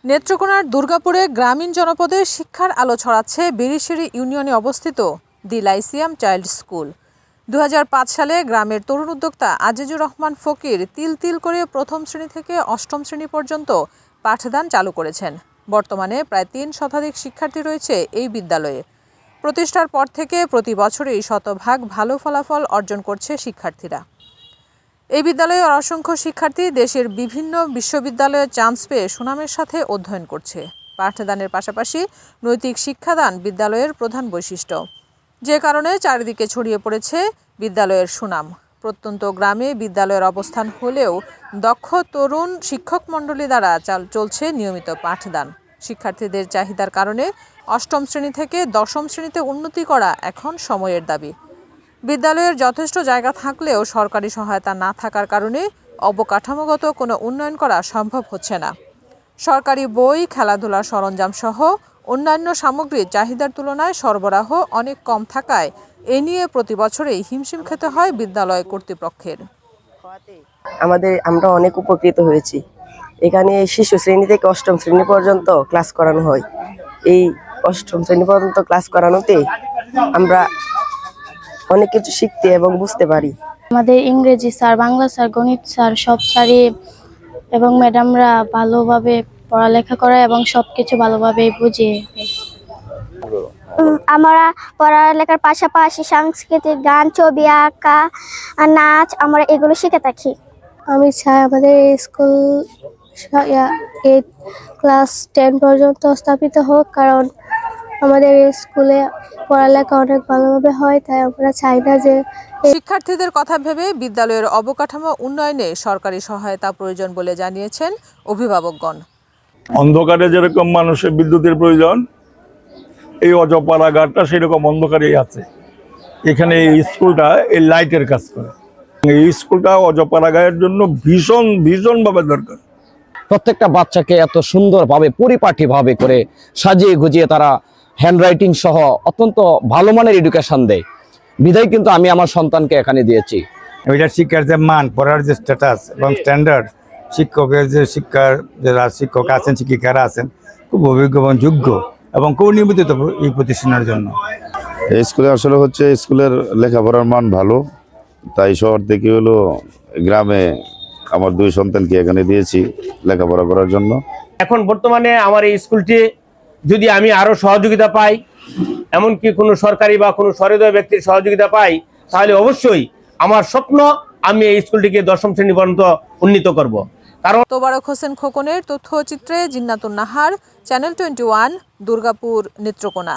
নেত্রকোনার দুর্গাপুরে গ্রামীণ জনপদে শিক্ষার আলো ছড়াচ্ছে বিরিশিরি ইউনিয়নে অবস্থিত দি লাইসিয়াম চাইল্ড স্কুল। 2005 সালে গ্রামের তরুণ উদ্যোক্তা আজিজুর রহমান ফকির তিল তিল করে প্রথম শ্রেণী থেকে অষ্টম শ্রেণী পর্যন্ত পাঠদান চালু করেছেন। বর্তমানে প্রায় 3 শতাধিক শিক্ষার্থী রয়েছে এই বিদ্যালয়ে। প্রতিষ্ঠার পর থেকে প্রতি বছরই শতভাগ ভালো ফলাফল অর্জন করছে শিক্ষার্থীরা। এই বিদ্যালয়ের অসংখ্য শিক্ষার্থী দেশের বিভিন্ন বিশ্ববিদ্যালয়ে চান্স পেয়ে সুনামের সাথে অধ্যয়ন করছে। পাঠদানের পাশাপাশি নৈতিক শিক্ষাদান বিদ্যালয়ের প্রধান বৈশিষ্ট্য, যে কারণে চারিদিকে ছড়িয়ে পড়েছে বিদ্যালয়ের সুনাম। প্রত্যন্ত গ্রামে বিদ্যালয়ের অবস্থান হলেও দক্ষ তরুণ শিক্ষক মণ্ডলী দ্বারা চলছে নিয়মিত পাঠদান। শিক্ষার্থীদের চাহিদার কারণে অষ্টম শ্রেণী থেকে দশম শ্রেণীতে উন্নতি করা এখন সময়ের দাবি। বিদ্যালয়ের যথেষ্ট জায়গা থাকলেও সরকারি সহায়তা না থাকার কারণে অবকাঠামোগত কোনো উন্নয়ন করা সম্ভব হচ্ছে না। সরকারি বই, খেলাধুলার সরঞ্জাম সহ অন্যান্য সামগ্রীর চাহিদার তুলনায় সরবরাহ অনেক কম থাকায় এ নিয়ে প্রতি বছরেই হিমশিম খেতে হয় বিদ্যালয় কর্তৃপক্ষের। আমরা অনেক উপকৃত হয়েছি। এখানে শিশু শ্রেণী থেকে অষ্টম শ্রেণী পর্যন্ত ক্লাস করানো হয়। এই অষ্টম শ্রেণী পর্যন্ত ক্লাস করানোতে আমরা অনেক কিছু শিখতে এবং বুঝতে পারি। আমাদের ইংরেজি স্যার, বাংলা স্যার, গণিত স্যার সব স্যারই এবং ম্যাডামরা ভালোভাবে পড়ালেখা করে এবং সবকিছু ভালোভাবে বুঝিয়ে দেয়। আমরা পড়ালেখার পাশাপাশি সাংস্কৃতিক গান, ছবি আঁকা, নাচ আমরা এগুলো শিখে থাকি। আমি চাই আমাদের স্কুল ক্লাস 10 পর্যন্ত স্থাপিত হোক, কারণ আমাদের স্কুলে পড়ালেখা অনেক ভালোভাবে হয়, তাই আমরা চাই না যে শিক্ষার্থীদের কথা ভেবে বিদ্যালয়ের অবকাঠামো উন্নয়নে সরকারি সহায়তা প্রয়োজন বলে জানিয়েছেন অভিভাবকগণ। অন্ধকারে যেরকম মানুষের বিদ্যুতের প্রয়োজন, এই অজপাড়াঘাটটা সেরকম অন্ধকারেই আছে। এখানে এই স্কুলটা এই লাইটের কাজ করে। এই স্কুলটা অজপাড়াঘাটের জন্য ভীষণভাবে দরকার। প্রত্যেকটা বাচ্চাকে এত সুন্দরভাবে পরিপাটিভাবে করে সাজিয়ে গুজিয়ে তারা হ্যান্ডরাইটিং সহ অত্যন্ত ভালো মানের এডুকেশন দেয়। বিধায় কিন্তু আমি আমার সন্তানকে এখানে দিয়েছি। ওইটার শিক্ষার যে মান, পড়ার যে স্ট্যাটাস এবং স্ট্যান্ডার্ড, শিক্ষকের যে যারা শিক্ষক আছেন, শিক্ষিকারা আছেন, খুব অভিজ্ঞ এবং যোগ্য এবং খুব নিয়মিত এই প্রতিষ্ঠানের জন্য। এই স্কুলে আসলে হচ্ছে স্কুলের লেখাপড়ার মান ভালো, তাই শহর থেকে হলো গ্রামে আমার 2 সন্তানকে এখানে দিয়েছি লেখাপড়া করার জন্য। এখন বর্তমানে আমার এই স্কুলটি যদি আমি আরো সহযোগিতা পাই, এমনকি কোনো সরকারি বা কোনো সহৃদয় ব্যক্তির সহযোগিতা পাই, তাহলে অবশ্যই আমার স্বপ্ন আমি এই স্কুলটিকে 10ম শ্রেণী পর্যন্ত উন্নীত করব। কারণ তোবারক হোসেন খোকনের তথ্যচিত্রে জিন্নাতুন নাহার, চ্যানেল 21, দুর্গাপুর, নেত্রকোনা।